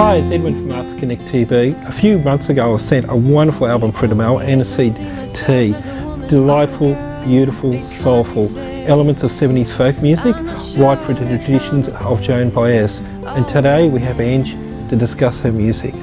Hi, it's Edwin from Arts Connect TV. A few months ago I was sent a wonderful album from the mail, Aniseed Tea. Delightful, beautiful, soulful, elements of 70s folk music, right through to the traditions of Joan Baez. And today we have Ange to discuss her music.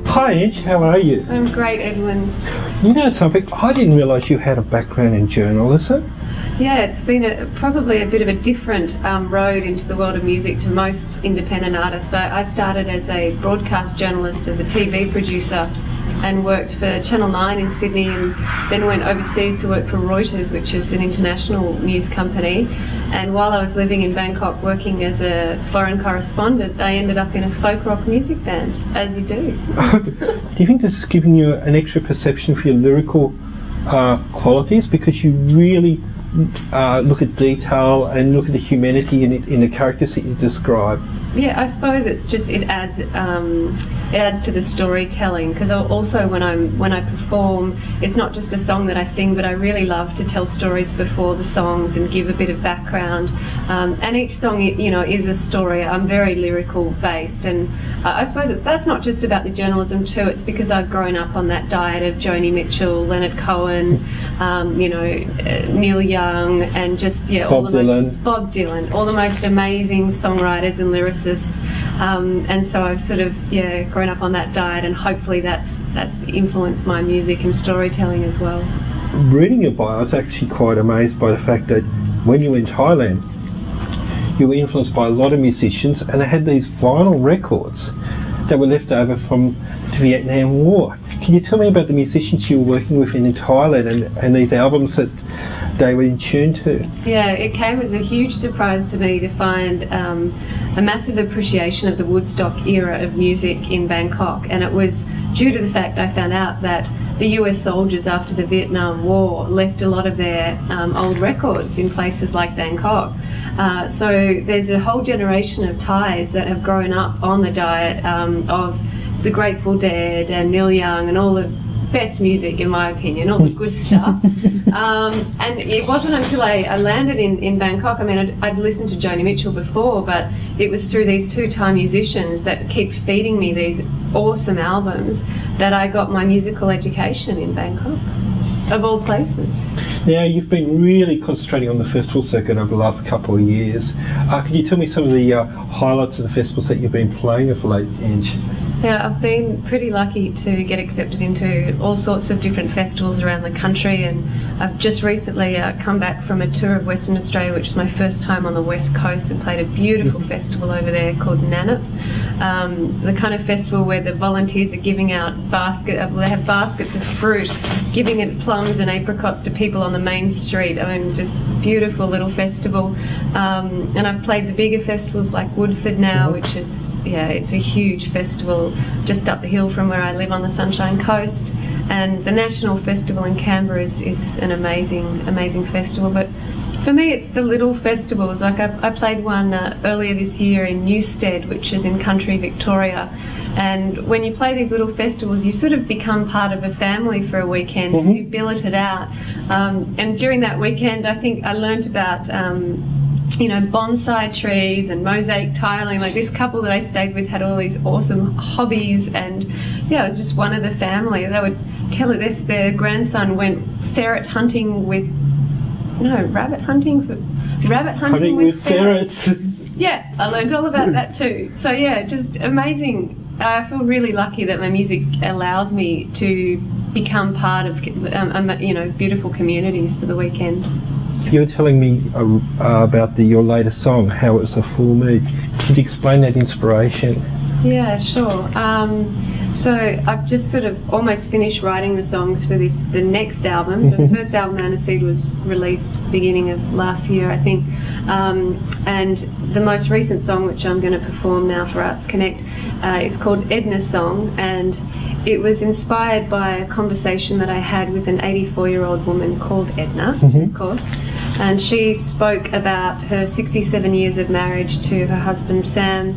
Hi Ange, how are you? I'm great, Edwin. You know something, I didn't realise you had a background in journalism. Yeah, it's been probably a bit of a different road into the world of music to most independent artists. I started as a broadcast journalist, as a TV producer, and worked for Channel 9 in Sydney, and then went overseas to work for Reuters, which is an international news company. And while I was living in Bangkok working as a foreign correspondent, I ended up in a folk rock music band, as you do. Do you think this has given you an extra perception for your lyrical qualities, because you really look at detail and look at the humanity in the characters that you describe? Yeah, I suppose it's just it adds to the storytelling, because also when I perform, it's not just a song that I sing, but I really love to tell stories before the songs and give a bit of background. And each song, you know, is a story. I'm very lyrical based, and I suppose that's not just about the journalism too. It's because I've grown up on that diet of Joni Mitchell, Leonard Cohen, you know, Neil Young, and just Bob Dylan, all the most amazing songwriters and lyricists. And so I've sort of grown up on that diet, and hopefully that's influenced my music and storytelling as well. Reading your bio, I was actually quite amazed by the fact that when you were in Thailand, you were influenced by a lot of musicians, and they had these vinyl records that were left over from the Vietnam War. Can you tell me about the musicians you were working with in Thailand and these albums that they were in tune to? Yeah, it came as a huge surprise to me to find a massive appreciation of the Woodstock era of music in Bangkok, and it was due to the fact I found out that the US soldiers after the Vietnam War left a lot of their old records in places like Bangkok. So there's a whole generation of Thais that have grown up on the diet of the Grateful Dead and Neil Young and all the best music, in my opinion, all the good stuff. And it wasn't until I landed in Bangkok, I mean, I'd listened to Joni Mitchell before, but it was through these two Thai musicians that keep feeding me these awesome albums that I got my musical education in Bangkok, of all places. Now, you've been really concentrating on the festival circuit over the last couple of years. Could you tell me some of the highlights of the festivals that you've been playing of late, Ange? Yeah, I've been pretty lucky to get accepted into all sorts of different festivals around the country, and I've just recently come back from a tour of Western Australia, which was my first time on the West Coast, and played a beautiful festival over there called Nannup. The kind of festival where the volunteers are giving out they have baskets of fruit, giving it plums and apricots to people on the main street. I mean, just beautiful little festival. And I've played the bigger festivals like Woodford now, which is, it's a huge festival just up the hill from where I live on the Sunshine Coast. And the National Festival in Canberra is an amazing festival. But for me, it's the little festivals. Like I played one earlier this year in Newstead, which is in country Victoria. And when you play these little festivals, you sort of become part of a family for a weekend. You billet it out. And during that weekend, I think I learnt about bonsai trees and mosaic tiling. Like, this couple that I stayed with had all these awesome hobbies, and it was just one of the family. They would tell it this, their grandson went rabbit hunting with ferrets. Yeah, I learned all about that too. So just amazing. I feel really lucky that my music allows me to become part of beautiful communities for the weekend. You were telling me about your latest song, how it was a full mood. Could you explain that inspiration? Yeah, sure. So I've just sort of almost finished writing the songs for the next album. So the first album, Aniseed, was released beginning of last year, I think. And the most recent song, which I'm going to perform now for Arts Connect, is called Edna's Song, and it was inspired by a conversation that I had with an 84-year-old woman called Edna, of course. And she spoke about her 67 years of marriage to her husband Sam,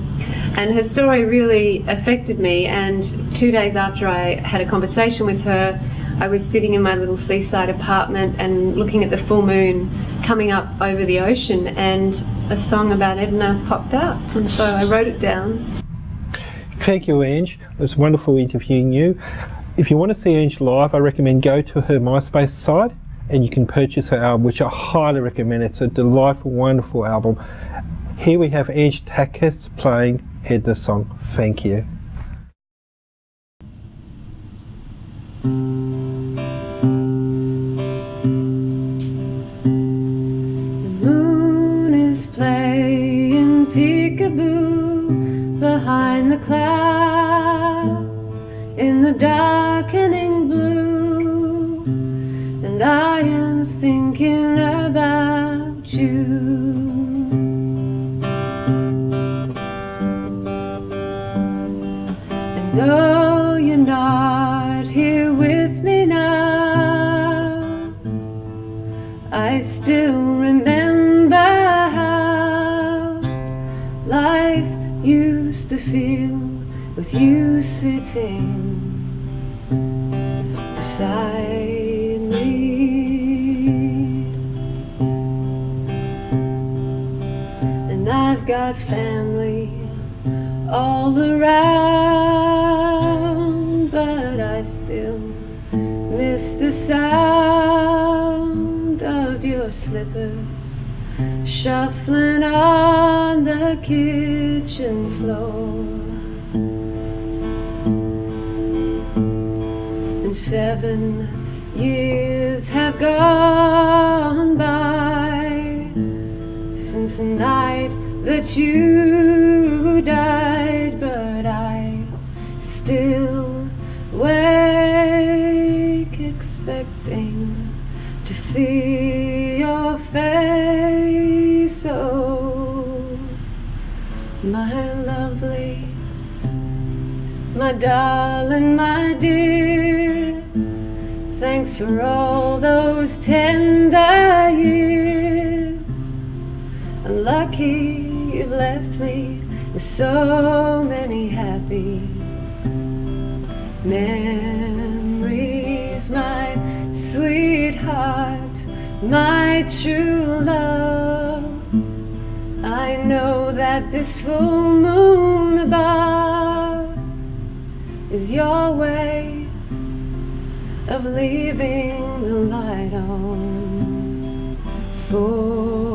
and her story really affected me. And 2 days after I had a conversation with her, I was sitting in my little seaside apartment and looking at the full moon coming up over the ocean, and a song about Edna popped up, and so I wrote it down. Thank you, Ange. It was wonderful interviewing you. If you want to see Ange live, I recommend go to her MySpace site and you can purchase her album, which I highly recommend. It's a delightful, wonderful album. Here we have Ange Takats playing Edna's song. Thank you. The moon is playing peekaboo behind the clouds in the darkening blue, and I am thinking about you. And though you're not here with me now, I still remember how life used to feel with you sitting beside me. And I've got family all around, but I still miss the sound of your slippers shuffling on the kitchen floor. And 7 years have gone by since the night that you died, but I still wake expecting to see your face. Oh, my lovely, my darling, my dear, thanks for all those tender years. I'm lucky you've left me with so many happy memories, my sweetheart, my true love. I know that this full moon above is your way of leaving the light on for